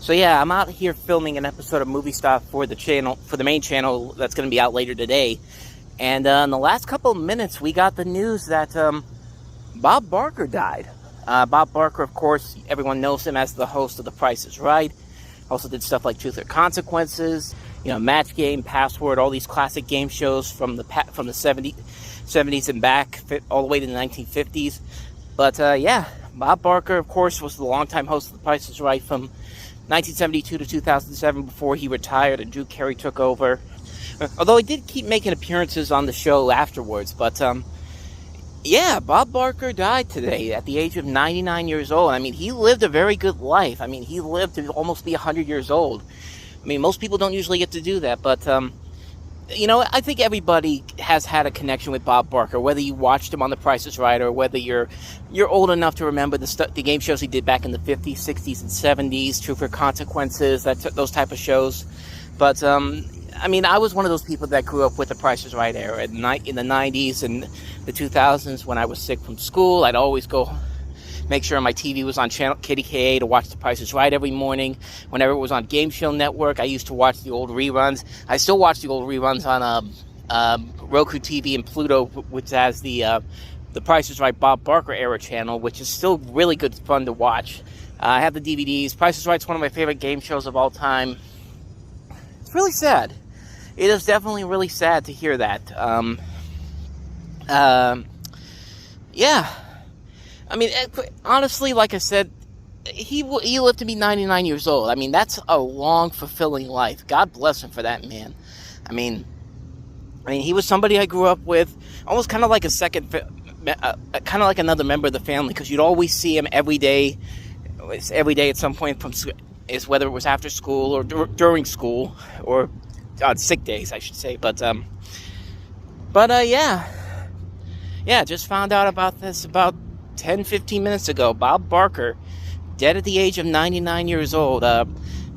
So yeah, I'm out here filming an episode of Movie Stuff for the channel, for the main channel that's going to be out later today. And in the last couple of minutes, we got the news that Bob Barker died. Bob Barker, of course, everyone knows him as the host of The Price is Right. Also did stuff like Truth or Consequences, Match Game, Password, all these classic game shows from the 70s and back, all the way to the 1950s. But yeah, Bob Barker, of course, was the longtime host of The Price is Right from 1972 to 2007 before he retired and Drew Carey took over. Although he did keep making appearances on the show afterwards. But yeah, Bob Barker died today at the age of 99 years old. I mean, he lived a very good life. I mean, he lived to almost be 100 years old. I mean, most people don't usually get to do that, but I think everybody has had a connection with Bob Barker, whether you watched him on The Price is Right or whether you're old enough to remember the game shows he did back in the 50s, 60s, and 70s, Truth or Consequences, those type of shows. But I mean, I was one of those people that grew up with The Price is Right era in the 90s and the 2000s. When I was sick from school, I'd always go make sure my TV was on channel KDKA to watch The Price is Right every morning. Whenever it was on Game Show Network, I used to watch the old reruns. I still watch the old reruns on Roku TV and Pluto, which has the Price is Right Bob Barker era channel, which is still really good fun to watch. I have the DVDs. Price is Right's one of my favorite game shows of all time. It's really sad. It is definitely really sad to hear that. Yeah. I mean, honestly, like I said, he lived to be 99 years old. I mean, that's a long, fulfilling life. God bless him for that, man. I mean, he was somebody I grew up with, almost kind of like kind of like another member of the family, because you'd always see him every day at some point whether it was after school or during school or on sick days, I should say. But yeah, just found out about this about 10-15 minutes ago. Bob Barker, dead at the age of 99 years old.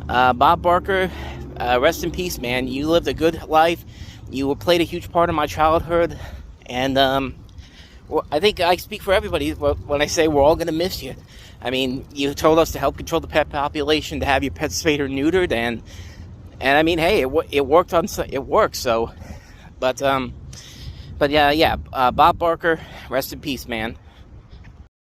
Bob Barker, rest in peace, man. You lived a good life. You played a huge part of my childhood, and I think I speak for everybody when I say we're all going to miss you. I mean, you told us to help control the pet population, to have your pets spayed or neutered, and I mean, hey, it worked. It worked. So, but yeah, Bob Barker, rest in peace, man.